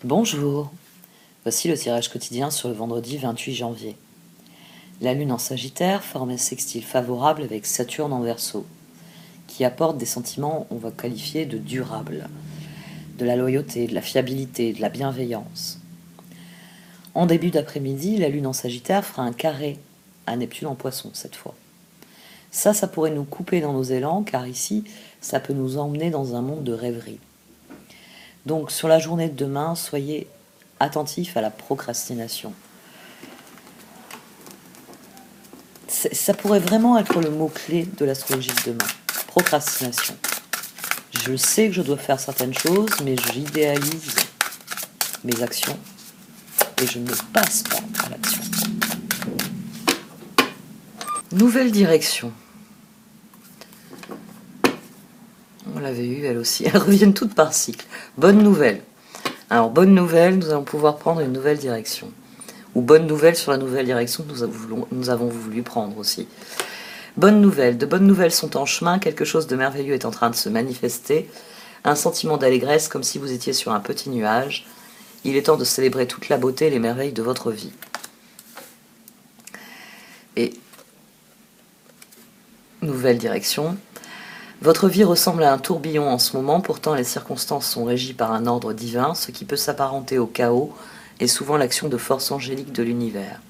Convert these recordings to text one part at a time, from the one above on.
Bonjour, voici le tirage quotidien sur le vendredi 28 janvier. La Lune en Sagittaire forme un sextile favorable avec Saturne en Verseau, qui apporte des sentiments, on va qualifier de durables, de la loyauté, de la fiabilité, de la bienveillance. En début d'après-midi, la Lune en Sagittaire fera un carré à Neptune en Poisson cette fois. Ça pourrait nous couper dans nos élans, car ici, ça peut nous emmener dans un monde de rêverie. Donc, sur la journée de demain, soyez attentifs à la procrastination. Ça pourrait vraiment être le mot-clé de l'astrologie de demain. Procrastination. Je sais que je dois faire certaines choses, mais j'idéalise mes actions et je ne passe pas à l'action. Nouvelle direction. On l'avait eu, elle aussi. Elles reviennent toutes par cycle. Bonne nouvelle. Alors, bonne nouvelle, nous allons pouvoir prendre une nouvelle direction. Ou bonne nouvelle sur la nouvelle direction que nous avons voulu prendre aussi. Bonne nouvelle. De bonnes nouvelles sont en chemin. Quelque chose de merveilleux est en train de se manifester. Un sentiment d'allégresse comme si vous étiez sur un petit nuage. Il est temps de célébrer toute la beauté et les merveilles de votre vie. Et nouvelle direction. Votre vie ressemble à un tourbillon en ce moment, pourtant les circonstances sont régies par un ordre divin, ce qui peut s'apparenter au chaos et souvent l'action de forces angéliques de l'univers.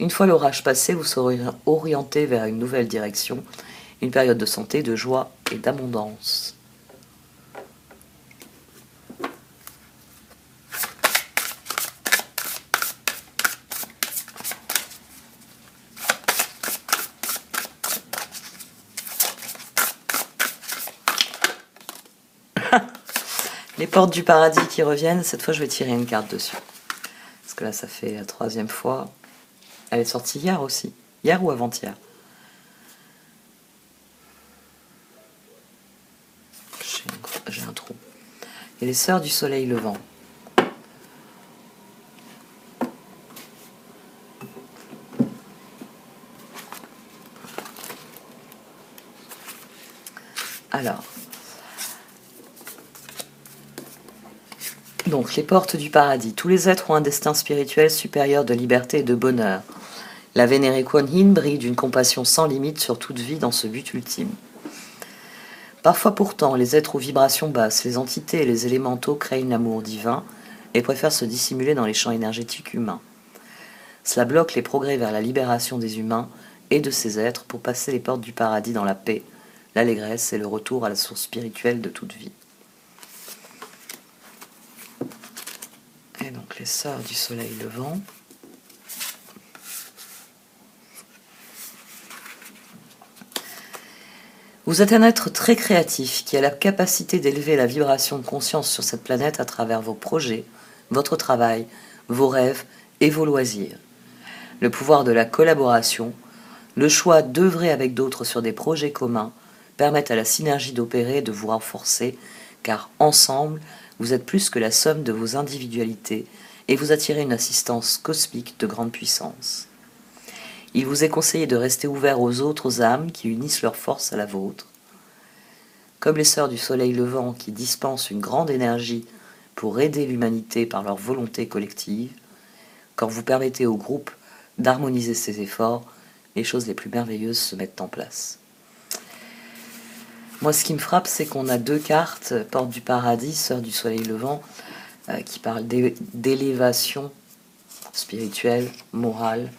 Une fois l'orage passé, vous serez orienté vers une nouvelle direction, une période de santé, de joie et d'abondance. Les portes du paradis qui reviennent, cette fois je vais tirer une carte dessus. Parce que là ça fait la troisième fois. Elle est sortie hier aussi. Hier ou avant-hier? J'ai un trou. Et les sœurs du soleil levant. Alors. Donc, les portes du paradis. Tous les êtres ont un destin spirituel supérieur de liberté et de bonheur. La vénérée Kuan Yin brille d'une compassion sans limite sur toute vie dans ce but ultime. Parfois pourtant, les êtres aux vibrations basses, les entités et les élémentaux craignent l'amour divin et préfèrent se dissimuler dans les champs énergétiques humains. Cela bloque les progrès vers la libération des humains et de ces êtres pour passer les portes du paradis dans la paix, l'allégresse et le retour à la source spirituelle de toute vie. Et donc les sœurs du soleil levant. Vous êtes un être très créatif qui a la capacité d'élever la vibration de conscience sur cette planète à travers vos projets, votre travail, vos rêves et vos loisirs. Le pouvoir de la collaboration, le choix d'œuvrer avec d'autres sur des projets communs permettent à la synergie d'opérer et de vous renforcer, car ensemble, vous êtes plus que la somme de vos individualités et vous attirez une assistance cosmique de grande puissance. Il vous est conseillé de rester ouvert aux autres âmes qui unissent leurs forces à la vôtre. Comme les sœurs du soleil levant qui dispensent une grande énergie pour aider l'humanité par leur volonté collective, quand vous permettez au groupe d'harmoniser ses efforts, les choses les plus merveilleuses se mettent en place. Moi, ce qui me frappe, c'est qu'on a deux cartes, Porte du Paradis, Sœurs du Soleil Levant, qui parlent d'élévation spirituelle, morale,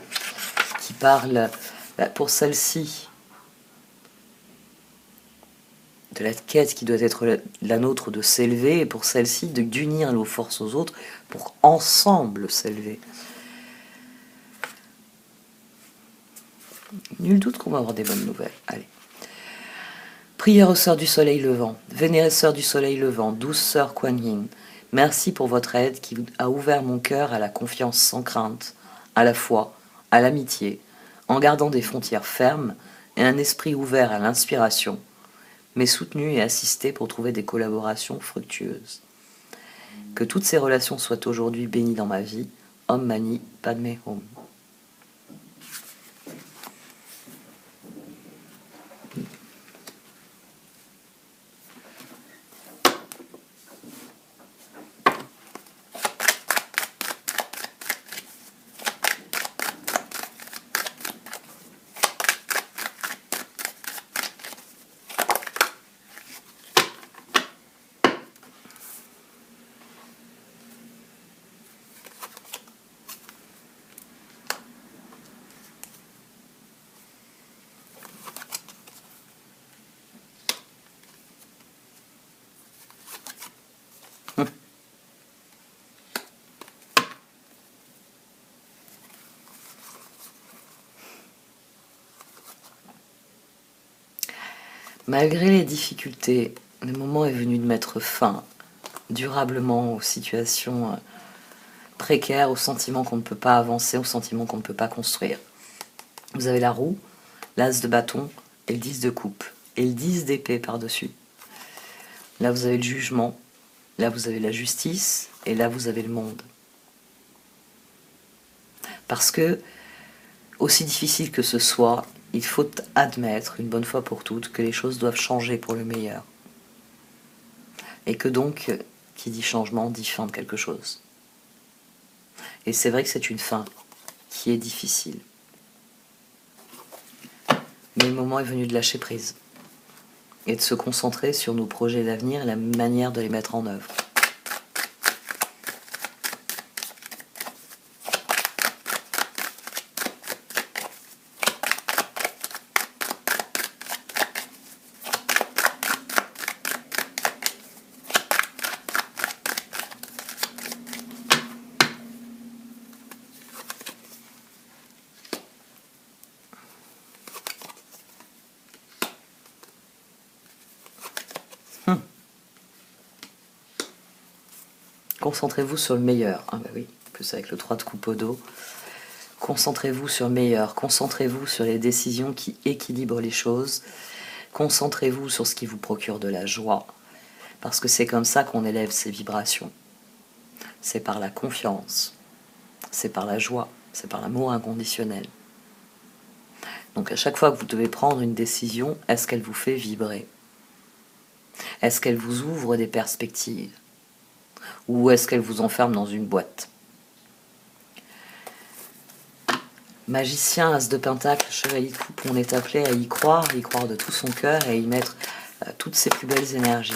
qui parlent, pour celle-ci, de la quête qui doit être la nôtre de s'élever, et pour celle-ci, d'unir nos forces aux autres pour ensemble s'élever. Nul doute qu'on va avoir des bonnes nouvelles. Allez. Prière aux sœurs du soleil levant. Vénérées sœurs du soleil levant, douce sœur Kuan Yin, merci pour votre aide qui a ouvert mon cœur à la confiance sans crainte, à la foi, à l'amitié, en gardant des frontières fermes et un esprit ouvert à l'inspiration, mais soutenu et assisté pour trouver des collaborations fructueuses. Que toutes ces relations soient aujourd'hui bénies dans ma vie. Om Mani Padme Hum. Malgré les difficultés, le moment est venu de mettre fin durablement aux situations précaires, aux sentiments qu'on ne peut pas avancer, aux sentiments qu'on ne peut pas construire. Vous avez la roue, l'as de bâton et le 10 de coupe. Et le 10 d'épée par-dessus. Là, vous avez le jugement. Là, vous avez la justice. Et là, vous avez le monde. Parce que, aussi difficile que ce soit, il faut admettre, une bonne fois pour toutes, que les choses doivent changer pour le meilleur. Et que donc, qui dit changement, dit fin de quelque chose. Et c'est vrai que c'est une fin qui est difficile. Mais le moment est venu de lâcher prise. Et de se concentrer sur nos projets d'avenir et la manière de les mettre en œuvre. Concentrez-vous sur le meilleur. Ah bah oui, plus avec le 3 de coupe au dos. Concentrez-vous sur le meilleur. Concentrez-vous sur les décisions qui équilibrent les choses. Concentrez-vous sur ce qui vous procure de la joie. Parce que c'est comme ça qu'on élève ses vibrations. C'est par la confiance. C'est par la joie. C'est par l'amour inconditionnel. Donc à chaque fois que vous devez prendre une décision, est-ce qu'elle vous fait vibrer? Est-ce qu'elle vous ouvre des perspectives? Ou est-ce qu'elle vous enferme dans une boîte? Magicien, as de pentacle, chevalier de coupe, on est appelé à y croire de tout son cœur et à y mettre toutes ses plus belles énergies.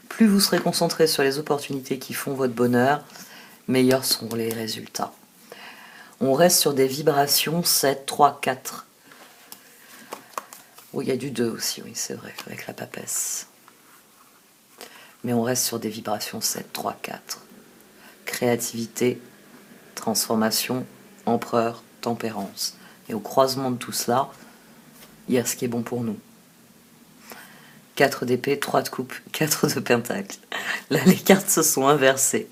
Plus vous serez concentré sur les opportunités qui font votre bonheur, meilleurs seront les résultats. On reste sur des vibrations 7, 3, 4. Oh, il y a du 2 aussi, oui, c'est vrai, avec la papesse. Mais on reste sur des vibrations 7, 3, 4. Créativité, transformation, empereur, tempérance. Et au croisement de tout cela, il y a ce qui est bon pour nous. 4 d'épée, 3 de coupe, 4 de pentacle. Là, les cartes se sont inversées.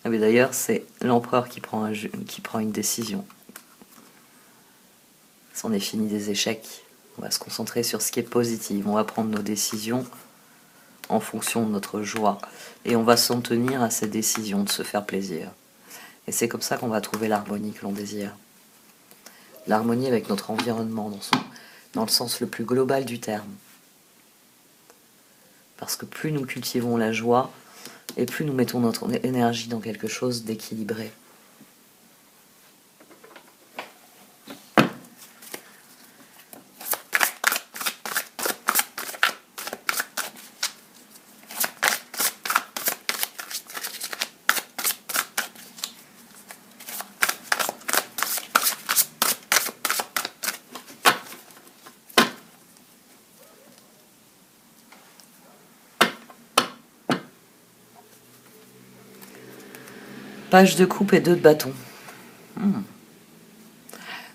Ah, mais d'ailleurs, c'est l'empereur qui prend une décision. C'en est fini des échecs. On va se concentrer sur ce qui est positif. On va prendre nos décisions en fonction de notre joie. Et on va s'en tenir à ces décisions, de se faire plaisir. Et c'est comme ça qu'on va trouver l'harmonie que l'on désire. L'harmonie avec notre environnement, dans le sens le plus global du terme. Parce que plus nous cultivons la joie, et plus nous mettons notre énergie dans quelque chose d'équilibré. Page de coupe et 2 de bâton.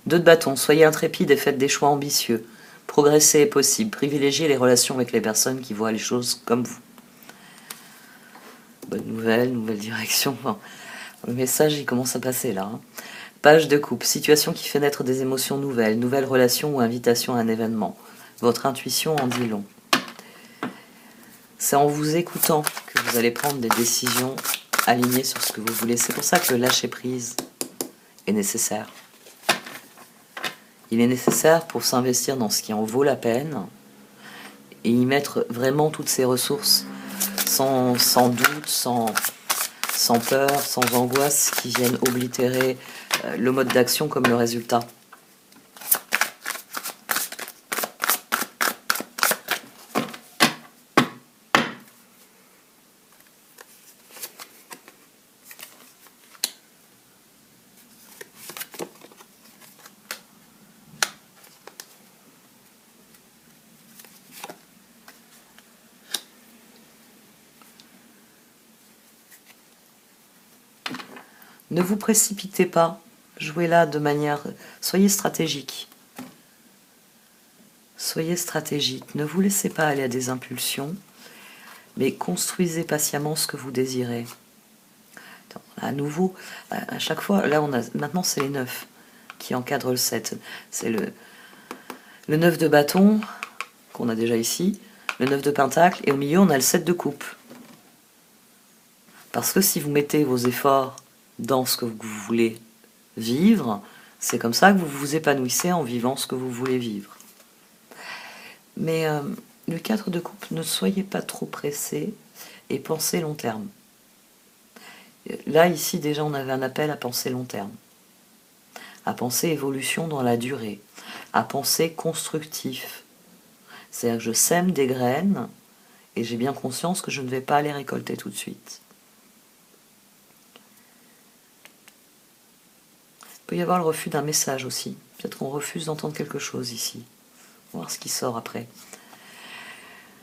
2 de bâton, soyez intrépide et faites des choix ambitieux. Progresser est possible, privilégiez les relations avec les personnes qui voient les choses comme vous. Bonne nouvelle, nouvelle direction. Enfin, le message, il commence à passer là. Page de coupe, situation qui fait naître des émotions nouvelles, nouvelles relations ou invitation à un événement. Votre intuition en dit long. C'est en vous écoutant que vous allez prendre des décisions alignées sur ce que vous voulez. C'est pour ça que le lâcher-prise est nécessaire. Il est nécessaire pour s'investir dans ce qui en vaut la peine et y mettre vraiment toutes ses ressources sans doute, sans peur, sans angoisse qui viennent oblitérer le mode d'action comme le résultat. Ne vous précipitez pas, jouez là de manière... Soyez stratégique. Soyez stratégique, ne vous laissez pas aller à des impulsions, mais construisez patiemment ce que vous désirez. À nouveau, à chaque fois, là maintenant c'est les 9 qui encadrent le 7. C'est le 9 de bâton, qu'on a déjà ici, le 9 de pentacle, et au milieu on a le 7 de coupe. Parce que si vous mettez vos efforts dans ce que vous voulez vivre, c'est comme ça que vous vous épanouissez en vivant ce que vous voulez vivre. Mais le 4 de coupe, ne soyez pas trop pressé et pensez long terme. Là, ici, déjà, on avait un appel à penser long terme, à penser évolution dans la durée, à penser constructif. C'est-à-dire que je sème des graines et j'ai bien conscience que je ne vais pas les récolter tout de suite. Il peut y avoir le refus d'un message aussi. Peut-être qu'on refuse d'entendre quelque chose ici. On va voir ce qui sort après.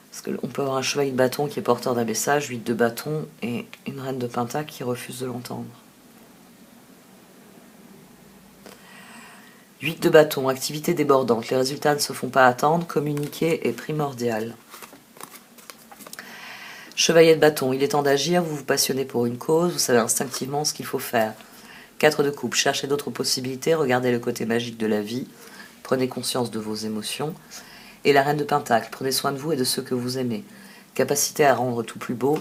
Parce qu'on peut avoir un chevalier de bâton qui est porteur d'un message, 8 de bâton, et une reine de pentacle qui refuse de l'entendre. 8 de bâton, activité débordante. Les résultats ne se font pas attendre. Communiquer est primordial. Chevalier de bâton, il est temps d'agir. Vous vous passionnez pour une cause. Vous savez instinctivement ce qu'il faut faire. 4 de coupe, cherchez d'autres possibilités. Regardez le côté magique de la vie. Prenez conscience de vos émotions. Et la reine de pentacle, prenez soin de vous et de ceux que vous aimez. Capacité à rendre tout plus beau,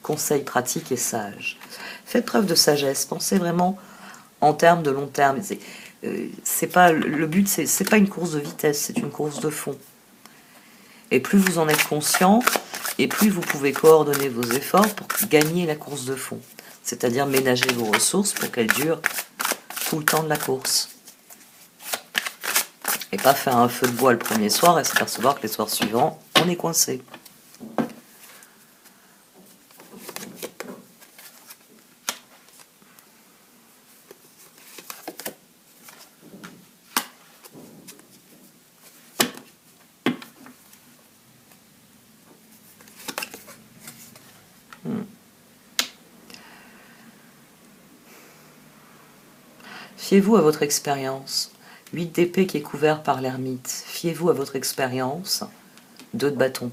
conseils pratiques et sages. Faites preuve de sagesse, pensez vraiment en termes de long terme. C'est pas, le but, c'est pas une course de vitesse, c'est une course de fond. Et plus vous en êtes conscient, et plus vous pouvez coordonner vos efforts pour gagner la course de fond. C'est-à-dire ménager vos ressources pour qu'elles durent tout le temps de la course. Et pas faire un feu de bois le premier soir et s'apercevoir que les soirs suivants, on est coincé. Fiez-vous à votre expérience. 8 d'épée qui est couvert par l'ermite. Fiez-vous à votre expérience. 2 de bâton.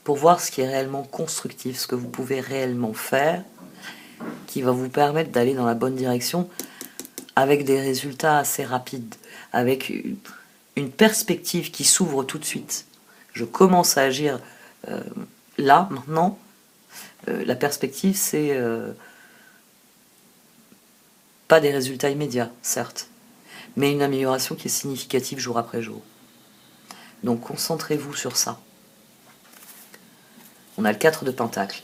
Pour voir ce qui est réellement constructif, ce que vous pouvez réellement faire, qui va vous permettre d'aller dans la bonne direction avec des résultats assez rapides, avec une perspective qui s'ouvre tout de suite. Je commence à agir là, maintenant. La perspective, c'est pas des résultats immédiats, certes, mais une amélioration qui est significative jour après jour. Donc concentrez-vous sur ça. On a le 4 de pentacle.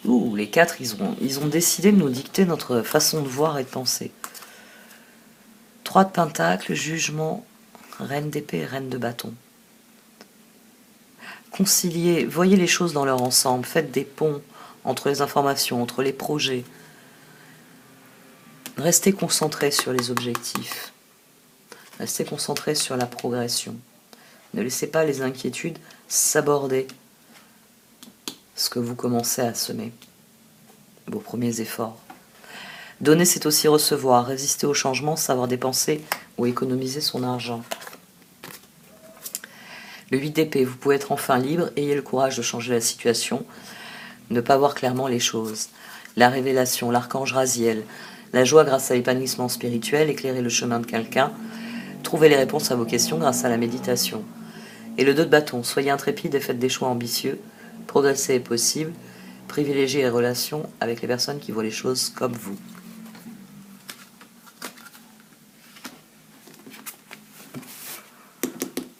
Ouh, les 4, ils ont décidé de nous dicter notre façon de voir et de penser. 3 de pentacle, jugement, reine d'épée et reine de bâton. Conciliez, voyez les choses dans leur ensemble, faites des ponts entre les informations, entre les projets. Restez concentrés sur les objectifs. Restez concentrés sur la progression. Ne laissez pas les inquiétudes s'aborder ce que vous commencez à semer, vos premiers efforts. Donner, c'est aussi recevoir. Résister au changement, savoir dépenser ou économiser son argent. Le 8 d'épée, vous pouvez être enfin libre, ayez le courage de changer la situation, ne pas voir clairement les choses. La révélation, l'archange Raziel, la joie grâce à l'épanouissement spirituel, éclairer le chemin de quelqu'un, trouver les réponses à vos questions grâce à la méditation. Et le 2 de bâton, soyez intrépide et faites des choix ambitieux, progresser est possible, privilégiez les relations avec les personnes qui voient les choses comme vous.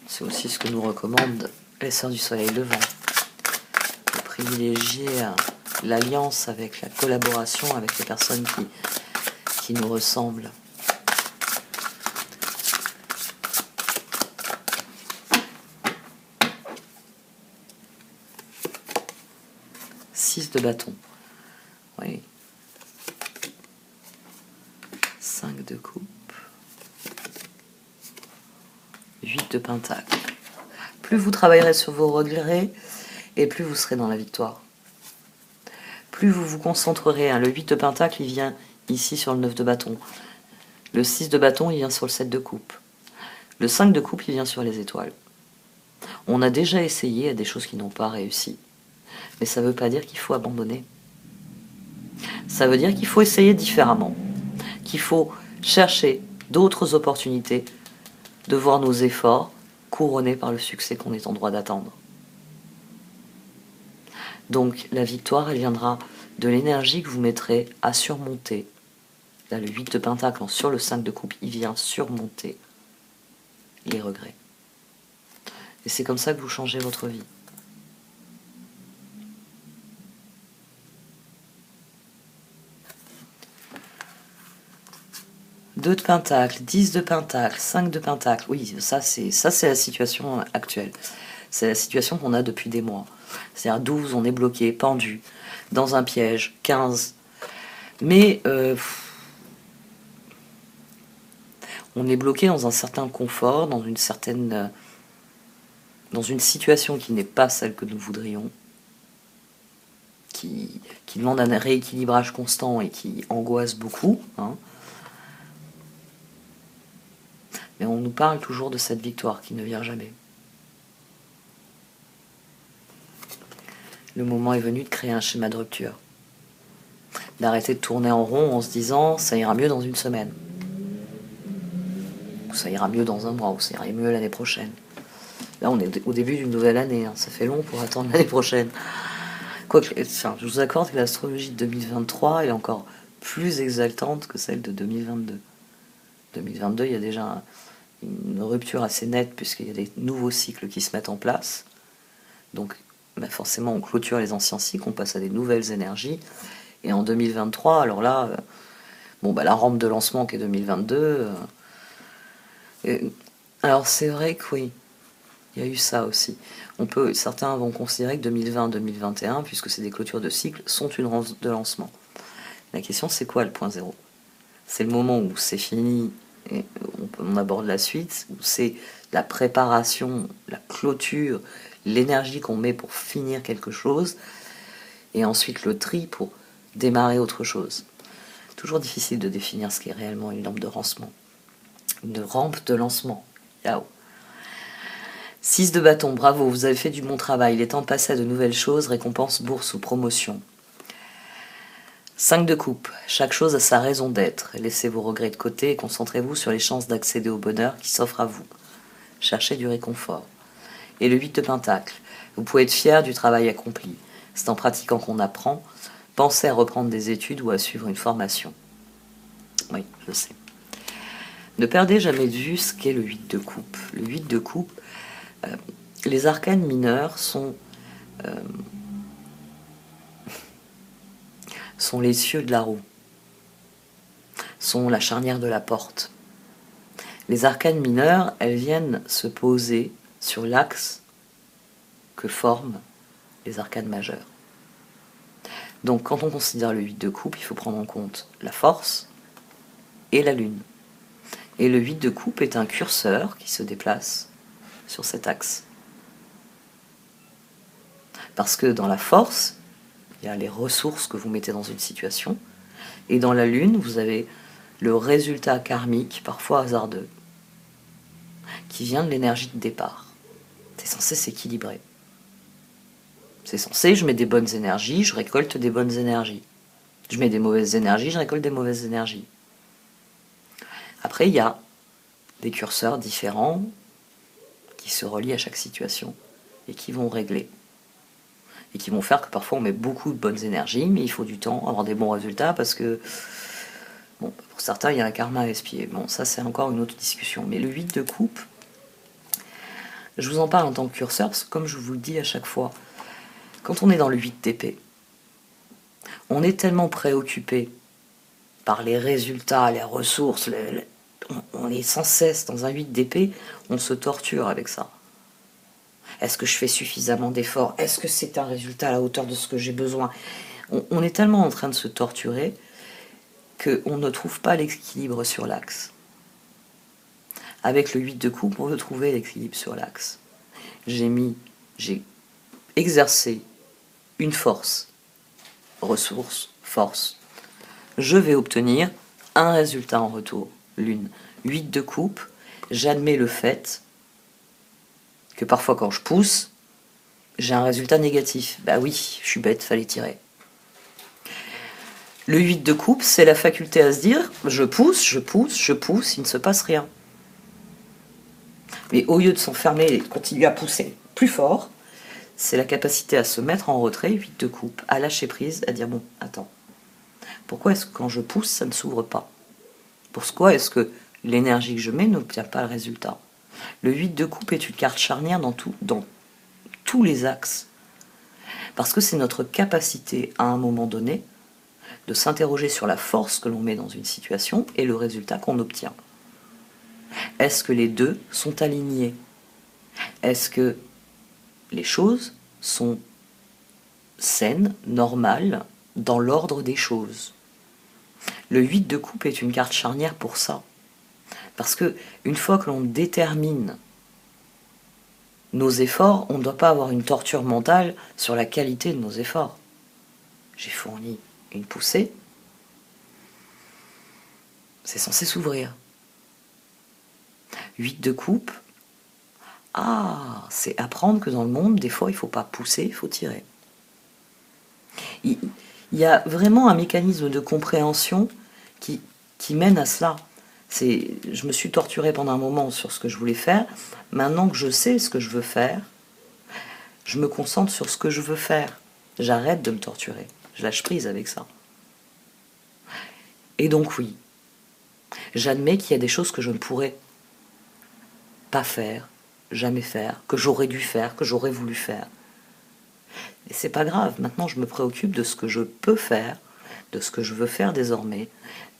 C'est aussi ce que nous recommandent les sœurs du soleil levant. De privilégier l'alliance avec la collaboration avec les personnes qui nous ressemblent. De bâton. Oui. 5 de coupe. 8 de pentacle. Plus vous travaillerez sur vos regrets, et plus vous serez dans la victoire. Plus vous vous concentrerez. Le 8 de pentacle, il vient ici sur le 9 de bâton. Le 6 de bâton, il vient sur le 7 de coupe. Le 5 de coupe, il vient sur les étoiles. On a déjà essayé à des choses qui n'ont pas réussi. Mais ça ne veut pas dire qu'il faut abandonner. Ça veut dire qu'il faut essayer différemment. Qu'il faut chercher d'autres opportunités de voir nos efforts couronnés par le succès qu'on est en droit d'attendre. Donc la victoire, elle viendra de l'énergie que vous mettrez à surmonter. Là, le 8 de pentacle sur le 5 de coupe, il vient surmonter les regrets. Et c'est comme ça que vous changez votre vie. Deux de pentacle, 10 de pentacle, 5 de pentacle. Oui, ça c'est la situation actuelle. C'est la situation qu'on a depuis des mois. C'est-à-dire 12, on est bloqué, pendu, dans un piège, 15. Mais on est bloqué dans un certain confort, dans une situation qui n'est pas celle que nous voudrions, qui demande un rééquilibrage constant et qui angoisse beaucoup. Mais on nous parle toujours de cette victoire qui ne vient jamais. Le moment est venu de créer un schéma de rupture. D'arrêter de tourner en rond en se disant « ça ira mieux dans une semaine ». Ou ça ira mieux dans un mois, ou ça ira mieux l'année prochaine. Là, on est au début d'une nouvelle année. Ça fait long pour attendre l'année prochaine. Quoique, je vous accorde que l'astrologie de 2023 est encore plus exaltante que celle de 2022. 2022, il y a déjà une rupture assez nette puisqu'il y a des nouveaux cycles qui se mettent en place. Donc forcément, on clôture les anciens cycles, on passe à des nouvelles énergies. Et en 2023, alors là, la rampe de lancement qui est 2022... alors c'est vrai que oui, il y a eu ça aussi. Certains vont considérer que 2020-2021, puisque c'est des clôtures de cycle, sont une rampe de lancement. La question, c'est quoi le point zéro? C'est le moment où c'est fini et on aborde la suite, où c'est la préparation, la clôture, l'énergie qu'on met pour finir quelque chose, et ensuite le tri pour démarrer autre chose. Toujours difficile de définir ce qu'est réellement une lampe de lancement. Une rampe de lancement. Yao. 6 de bâton, bravo, vous avez fait du bon travail. Il est temps de passer à de nouvelles choses, récompense, bourse ou promotion. 5 de coupe, chaque chose a sa raison d'être. Laissez vos regrets de côté et concentrez-vous sur les chances d'accéder au bonheur qui s'offre à vous. Cherchez du réconfort. Et le 8 de pentacle, vous pouvez être fier du travail accompli. C'est en pratiquant qu'on apprend. Pensez à reprendre des études ou à suivre une formation. Oui, je sais. Ne perdez jamais de vue ce qu'est le 8 de coupe. Le 8 de coupe, les arcanes mineurs sont les cieux de la roue, sont la charnière de la porte. Les arcanes mineures, elles viennent se poser sur l'axe que forment les arcanes majeures. Donc quand on considère le 8 de coupe, il faut prendre en compte la force et la lune. Et le 8 de coupe est un curseur qui se déplace sur cet axe. Parce que dans la force, il y a les ressources que vous mettez dans une situation, et dans la lune, vous avez le résultat karmique, parfois hasardeux, qui vient de l'énergie de départ. C'est censé s'équilibrer. C'est censé, je mets des bonnes énergies, je récolte des bonnes énergies. Je mets des mauvaises énergies, je récolte des mauvaises énergies. Après, il y a des curseurs différents qui se relient à chaque situation et qui vont régler. Et qui vont faire que parfois on met beaucoup de bonnes énergies, mais il faut du temps, avoir des bons résultats, parce que, pour certains, il y a un karma à espier. Bon, ça c'est encore une autre discussion. Mais le 8 de coupe, je vous en parle en tant que curseur, parce que comme je vous le dis à chaque fois, quand on est dans le 8 d'épée, on est tellement préoccupé par les résultats, les ressources, on est sans cesse dans un 8 d'épée, on se torture avec ça. Est-ce que je fais suffisamment d'efforts? Est-ce que c'est un résultat à la hauteur de ce que j'ai besoin? On est tellement en train de se torturer qu'on ne trouve pas l'équilibre sur l'axe. Avec le 8 de coupe, on veut trouver l'équilibre sur l'axe. J'ai exercé une force, ressource, force. je vais obtenir un résultat en retour. Lune. 8 de coupe, j'admets le fait que parfois quand je pousse, j'ai un résultat négatif. Bah oui, je suis bête, fallait tirer. Le 8 de coupe, c'est la faculté à se dire, je pousse, je pousse, je pousse, il ne se passe rien. Mais au lieu de s'enfermer et de continuer à pousser plus fort, c'est la capacité à se mettre en retrait, 8 de coupe, à lâcher prise, à dire, bon, attends, pourquoi est-ce que quand je pousse, ça ne s'ouvre pas? Pourquoi est-ce que l'énergie que je mets n'obtient pas le résultat? Le 8 de coupe est une carte charnière dans tous les axes. Parce que c'est notre capacité, à un moment donné, de s'interroger sur la force que l'on met dans une situation et le résultat qu'on obtient. Est-ce que les deux sont alignés? Est-ce que les choses sont saines, normales, dans l'ordre des choses? Le 8 de coupe est une carte charnière pour ça. Parce que une fois que l'on détermine nos efforts, on ne doit pas avoir une torture mentale sur la qualité de nos efforts. J'ai fourni une poussée, c'est censé s'ouvrir. 8 de coupe, c'est apprendre que dans le monde, des fois, il ne faut pas pousser, il faut tirer. Il y a vraiment un mécanisme de compréhension qui mène à cela. Je me suis torturée pendant un moment sur ce que je voulais faire. Maintenant que je sais ce que je veux faire, je me concentre sur ce que je veux faire. J'arrête de me torturer. Je lâche prise avec ça. Et donc oui, j'admets qu'il y a des choses que je ne pourrais pas faire, jamais faire, que j'aurais dû faire, que j'aurais voulu faire. Et c'est pas grave, maintenant je me préoccupe de ce que je peux faire, de ce que je veux faire désormais,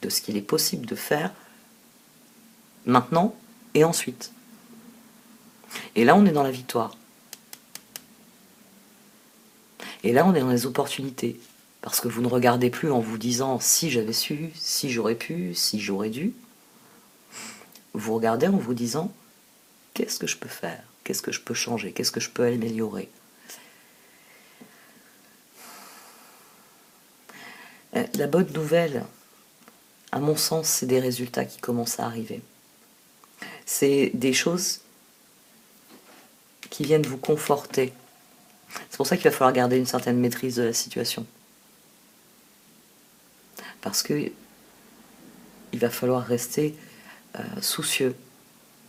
de ce qu'il est possible de faire maintenant et ensuite. Et là on est dans la victoire. Et là on est dans les opportunités. Parce que vous ne regardez plus en vous disant si j'avais su, si j'aurais pu, si j'aurais dû. Vous regardez en vous disant qu'est-ce que je peux faire, qu'est-ce que je peux changer, qu'est-ce que je peux améliorer. La bonne nouvelle, à mon sens, c'est des résultats qui commencent à arriver. C'est des choses qui viennent vous conforter. C'est pour ça qu'il va falloir garder une certaine maîtrise de la situation. Parce que il va falloir rester soucieux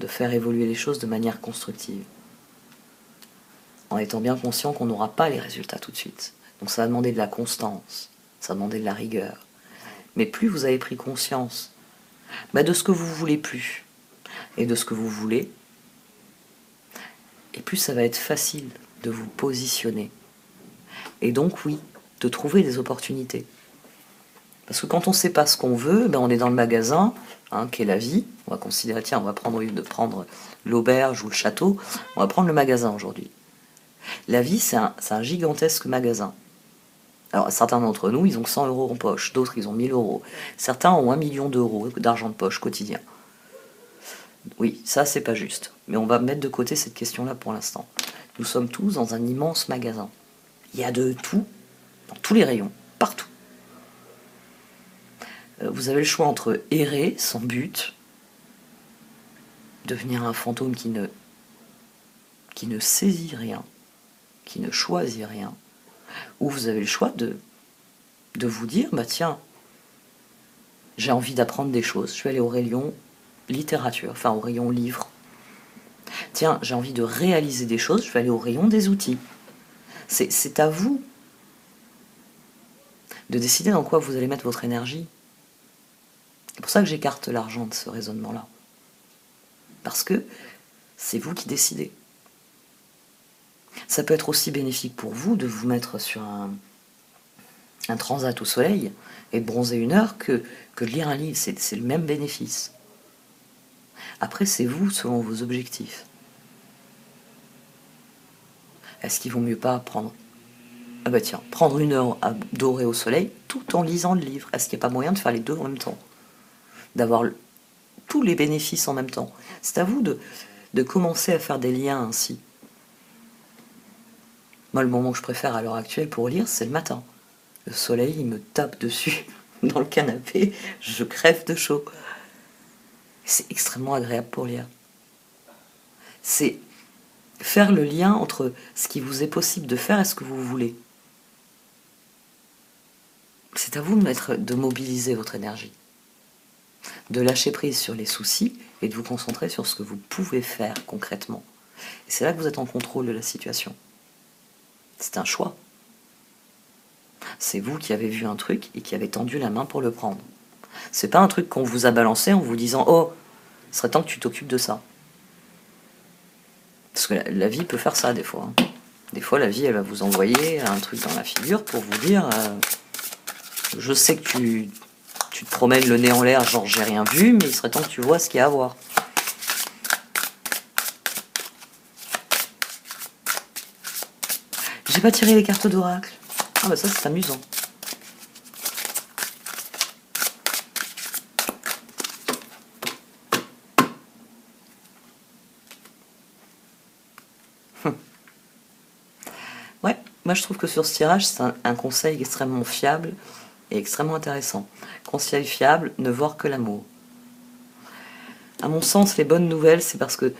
de faire évoluer les choses de manière constructive. En étant bien conscient qu'on n'aura pas les résultats tout de suite. Donc ça va demander de la constance, ça va demander de la rigueur. Mais plus vous avez pris conscience de ce que vous voulez plus et de ce que vous voulez, et plus ça va être facile de vous positionner. Et donc oui, de trouver des opportunités. Parce que quand on ne sait pas ce qu'on veut, on est dans le magasin, qu'est la vie. On va considérer, tiens, on va prendre l'auberge ou le château, on va prendre le magasin aujourd'hui. La vie, c'est un gigantesque magasin. Alors, certains d'entre nous, ils ont 100 euros en poche, d'autres, ils ont 1000 euros. Certains ont 1 million d'euros d'argent de poche quotidien. Oui, ça, c'est pas juste. Mais on va mettre de côté cette question-là pour l'instant. Nous sommes tous dans un immense magasin. Il y a de tout, dans tous les rayons, partout. Vous avez le choix entre errer sans but, devenir un fantôme qui ne saisit rien, qui ne choisit rien, ou vous avez le choix de vous dire, tiens, j'ai envie d'apprendre des choses, je vais aller au rayon littérature, au rayon livre. Tiens, j'ai envie de réaliser des choses, je vais aller au rayon des outils. C'est à vous de décider dans quoi vous allez mettre votre énergie. C'est pour ça que j'écarte l'argent de ce raisonnement-là. Parce que c'est vous qui décidez. Ça peut être aussi bénéfique pour vous de vous mettre sur un transat au soleil et de bronzer 1 heure que de lire un livre. C'est le même bénéfice. Après, c'est vous selon vos objectifs. Est-ce qu'il vaut mieux pas prendre 1 heure à dorer au soleil tout en lisant le livre? Est-ce qu'il n'y a pas moyen de faire les deux en même temps? D'avoir tous les bénéfices en même temps. C'est à vous de commencer à faire des liens ainsi. Moi, le moment que je préfère à l'heure actuelle pour lire, c'est le matin. Le soleil, il me tape dessus. dans le canapé, je crève de chaud. C'est extrêmement agréable pour lire. C'est faire le lien entre ce qui vous est possible de faire et ce que vous voulez. C'est à vous de mobiliser votre énergie, de lâcher prise sur les soucis et de vous concentrer sur ce que vous pouvez faire concrètement. Et c'est là que vous êtes en contrôle de la situation. C'est un choix. C'est vous qui avez vu un truc et qui avez tendu la main pour le prendre. C'est pas un truc qu'on vous a balancé en vous disant « Oh, ce serait temps que tu t'occupes de ça ». Parce que la vie peut faire ça des fois. Des fois, la vie, elle va vous envoyer un truc dans la figure pour vous dire je sais que tu te promènes le nez en l'air, genre j'ai rien vu, mais il serait temps que tu vois ce qu'il y a à voir. J'ai pas tiré les cartes d'oracle. Ah bah ça c'est amusant. Ouais, moi je trouve que sur ce tirage, c'est un conseil extrêmement fiable et extrêmement intéressant. Conseil fiable, ne voir que l'amour. À mon sens, les bonnes nouvelles, c'est parce que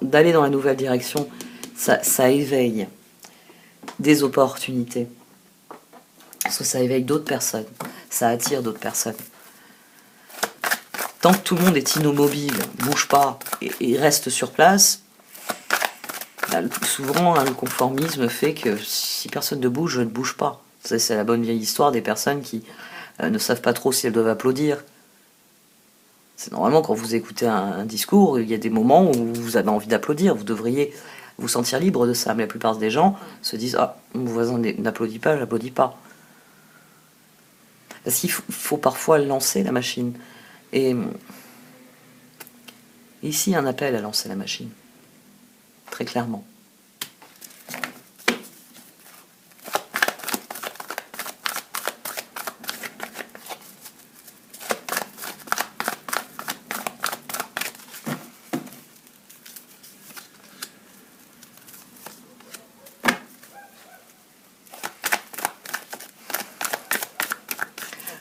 d'aller dans la nouvelle direction, ça éveille des opportunités. Parce que ça éveille d'autres personnes, ça attire d'autres personnes. Tant que tout le monde est immobile, bouge pas et reste sur place, souvent le conformisme fait que si personne ne bouge, je ne bouge pas. C'est la bonne vieille histoire des personnes qui ne savent pas trop si elles doivent applaudir. C'est normalement quand vous écoutez un discours, il y a des moments où vous avez envie d'applaudir, vous devriez vous sentir libre de ça, mais la plupart des gens se disent « Ah, mon voisin n'applaudit pas, j'applaudis pas ». Parce qu'il faut parfois lancer la machine. Et ici, un appel à lancer la machine. Très clairement.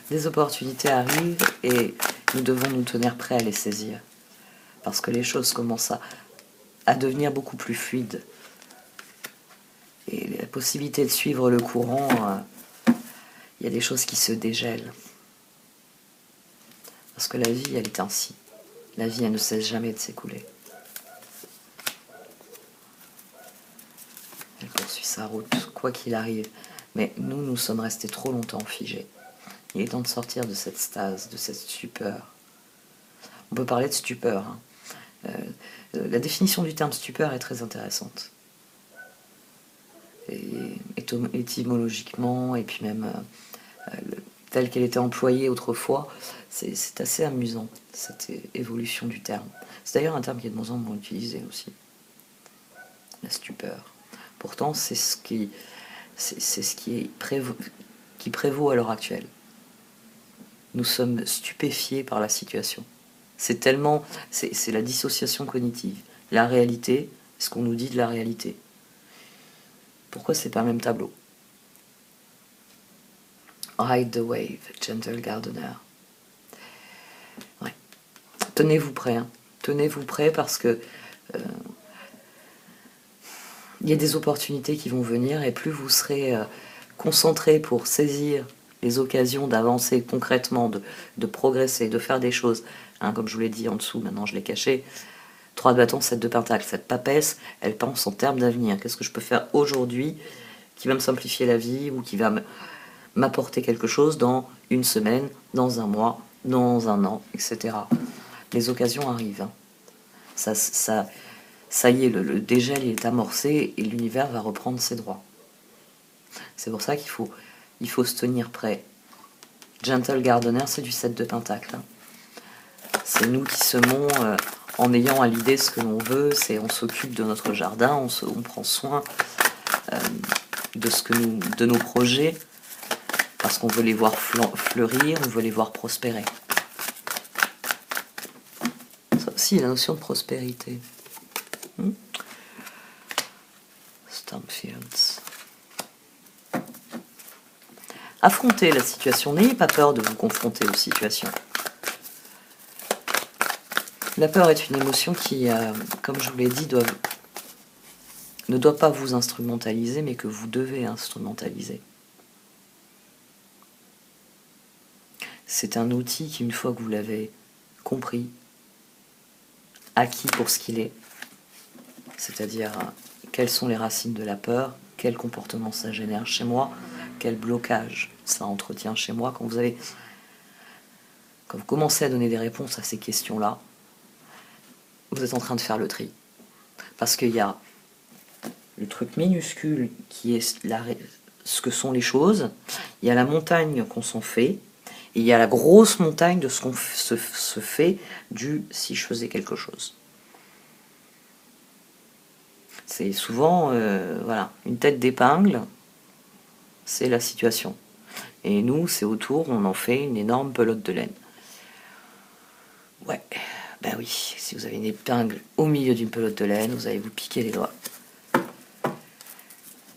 Des opportunités arrivent et nous devons nous tenir prêts à les saisir. Parce que les choses commencent à devenir beaucoup plus fluides. Et la possibilité de suivre le courant, il y a des choses qui se dégèlent. Parce que la vie, elle est ainsi. La vie, elle ne cesse jamais de s'écouler. Elle poursuit sa route, quoi qu'il arrive. Mais nous sommes restés trop longtemps figés. Il est temps de sortir de cette stase, de cette stupeur. On peut parler de stupeur. La définition du terme stupeur est très intéressante. Et étymologiquement, et puis même telle qu'elle était employée autrefois, c'est assez amusant, cette évolution du terme. C'est d'ailleurs un terme qui est de moins en moins utilisé aussi. La stupeur. Pourtant, c'est ce qui prévaut à l'heure actuelle. Nous sommes stupéfiés par la situation. C'est la dissociation cognitive. La réalité, ce qu'on nous dit de la réalité. Pourquoi c'est pas le même tableau? Ride the wave, gentle gardener. Ouais. Tenez-vous prêt. Hein. Tenez-vous prêt parce que il y a des opportunités qui vont venir et plus vous serez concentré pour saisir les occasions d'avancer concrètement, de progresser, de faire des choses. Hein, comme je vous l'ai dit en dessous, maintenant je l'ai caché. 3 de bâton, 7 de pentacle. Cette papesse, elle pense en termes d'avenir. Qu'est-ce que je peux faire aujourd'hui qui va me simplifier la vie ou qui va m'apporter quelque chose dans une semaine, dans un mois, dans un an, etc. Les occasions arrivent. Hein. Ça y est, le dégel il est amorcé et l'univers va reprendre ses droits. C'est pour ça qu'il faut se tenir prêt. Gentle Gardener, c'est du 7 de pentacle. Hein. C'est nous qui semons en ayant à l'idée ce que l'on veut, on s'occupe de notre jardin, on prend soin de nos projets, parce qu'on veut les voir fleurir, on veut les voir prospérer. Ça aussi, la notion de prospérité. Stormfields. Affrontez la situation, n'ayez pas peur de vous confronter aux situations. La peur est une émotion qui, comme je vous l'ai dit, ne doit pas vous instrumentaliser, mais que vous devez instrumentaliser. C'est un outil qui, une fois que vous l'avez compris, acquis pour ce qu'il est, c'est-à-dire quelles sont les racines de la peur, quel comportement ça génère chez moi, quel blocage ça entretient chez moi. Quand vous commencez à donner des réponses à ces questions-là, vous êtes en train de faire le tri. Parce qu'il y a le truc minuscule qui est ce que sont les choses, il y a la montagne qu'on s'en fait, et il y a la grosse montagne de ce qu'on se fait du si je faisais quelque chose. C'est souvent voilà, une tête d'épingle, c'est la situation. Et nous, c'est autour, on en fait une énorme pelote de laine. Ouais, ben oui, si vous avez une épingle au milieu d'une pelote de laine, vous allez vous piquer les doigts.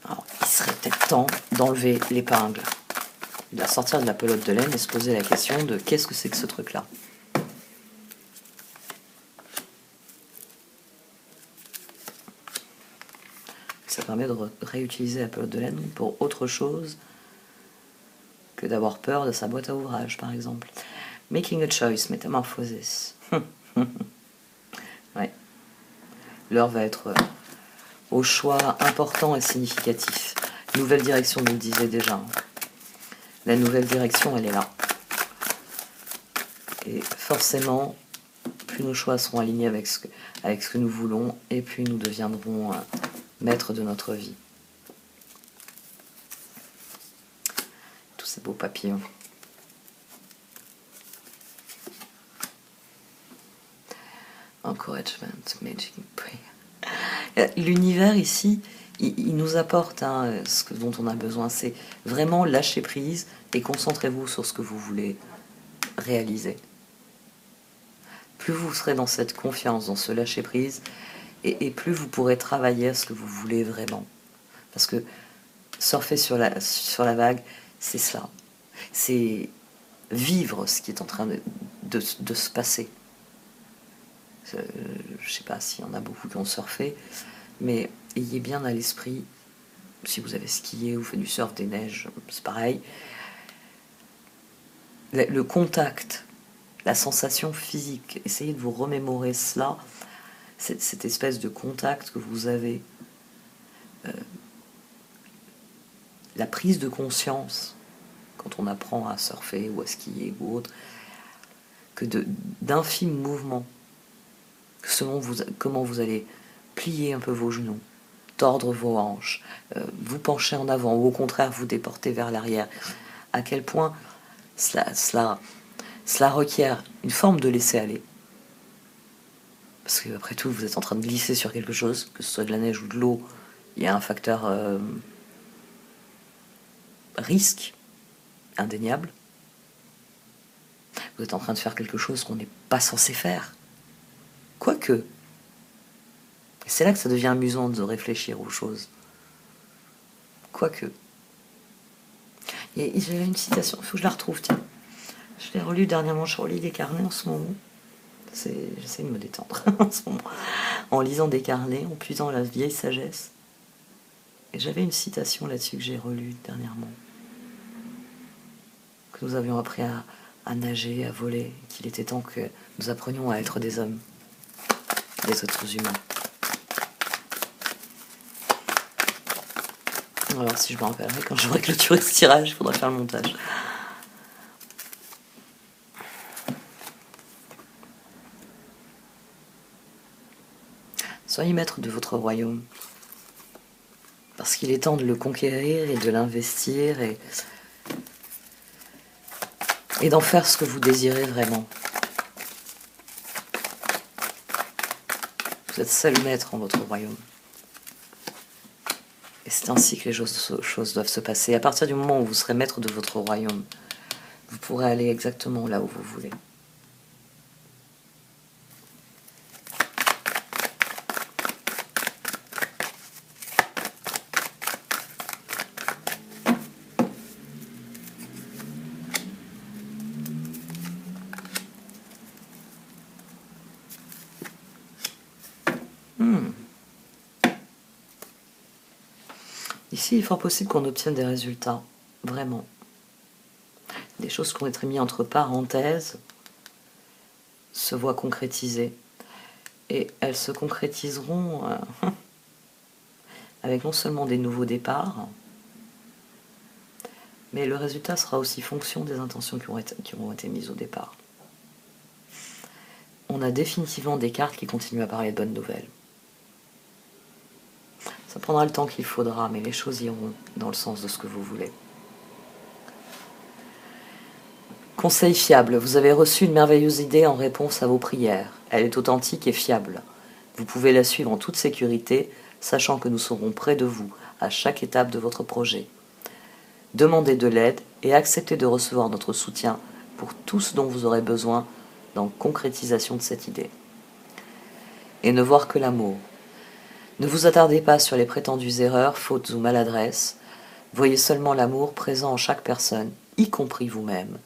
Alors, il serait peut-être temps d'enlever l'épingle, de la sortir de la pelote de laine et se poser la question de qu'est-ce que c'est que ce truc-là. Ça permet de réutiliser la pelote de laine pour autre chose que d'avoir peur de sa boîte à ouvrage, par exemple. Making a choice, métamorphosis. Ouais. L'heure va être au choix important et significatif. Nouvelle direction, vous le disiez déjà. La nouvelle direction, elle est là. Et forcément, plus nos choix seront alignés avec ce que nous voulons, et plus nous deviendrons maîtres de notre vie. Tous ces beaux papillons. Encouragement, magic prayer. L'univers ici, il nous apporte ce dont on a besoin. C'est vraiment lâcher prise et concentrez-vous sur ce que vous voulez réaliser. Plus vous serez dans cette confiance, dans ce lâcher prise, et plus vous pourrez travailler à ce que vous voulez vraiment. Parce que surfer sur la vague, c'est cela. C'est vivre ce qui est en train de se passer. Je ne sais pas s'il y en a beaucoup qui ont surfé, mais ayez bien à l'esprit, si vous avez skié ou fait du surf des neiges, c'est pareil, le contact, la sensation physique, essayez de vous remémorer cela, cette espèce de contact que vous avez, la prise de conscience quand on apprend à surfer ou à skier ou autre, que d'infimes mouvements, selon comment vous allez plier un peu vos genoux, tordre vos hanches, vous pencher en avant ou au contraire vous déporter vers l'arrière, à quel point cela requiert une forme de laisser aller. Parce que après tout, vous êtes en train de glisser sur quelque chose, que ce soit de la neige ou de l'eau, il y a un facteur risque indéniable. Vous êtes en train de faire quelque chose qu'on n'est pas censé faire. Quoique, c'est là que ça devient amusant de réfléchir aux choses. Quoique. Et j'avais une citation, il faut que je la retrouve, tiens. Je l'ai relue dernièrement, je relis des carnets en ce moment. J'essaie de me détendre en ce moment. En lisant des carnets, en puisant la vieille sagesse. Et j'avais une citation là-dessus que j'ai relue dernièrement. Que nous avions appris à nager, à voler, qu'il était temps que nous apprenions à être des hommes, des êtres humains. Alors si je me rappellerai, quand j'aurai clôturé ce tirage, il faudra faire le montage. Soyez maître de votre royaume. Parce qu'il est temps de le conquérir et de l'investir et d'en faire ce que vous désirez vraiment. Vous êtes seul maître en votre royaume. Et c'est ainsi que les choses doivent se passer. À partir du moment où vous serez maître de votre royaume, vous pourrez aller exactement là où vous voulez. Ici, il est fort possible qu'on obtienne des résultats, vraiment. Des choses qui ont été mises entre parenthèses se voient concrétisées. Et elles se concrétiseront avec non seulement des nouveaux départs, mais le résultat sera aussi fonction des intentions qui auront été mises au départ. On a définitivement des cartes qui continuent à parler de bonnes nouvelles. Ça prendra le temps qu'il faudra, mais les choses iront dans le sens de ce que vous voulez. Conseil fiable. Vous avez reçu une merveilleuse idée en réponse à vos prières. Elle est authentique et fiable. Vous pouvez la suivre en toute sécurité, sachant que nous serons près de vous à chaque étape de votre projet. Demandez de l'aide et acceptez de recevoir notre soutien pour tout ce dont vous aurez besoin dans la concrétisation de cette idée. Et ne voir que l'amour. Ne vous attardez pas sur les prétendues erreurs, fautes ou maladresses. Voyez seulement l'amour présent en chaque personne, y compris vous-même.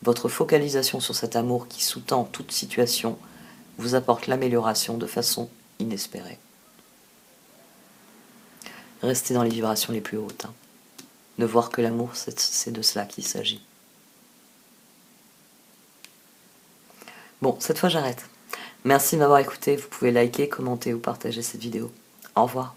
Votre focalisation sur cet amour qui sous-tend toute situation vous apporte l'amélioration de façon inespérée. Restez dans les vibrations les plus hautes. Ne voir que l'amour, c'est de cela qu'il s'agit. Bon, cette fois j'arrête. Merci de m'avoir écouté. Vous pouvez liker, commenter ou partager cette vidéo. Au revoir.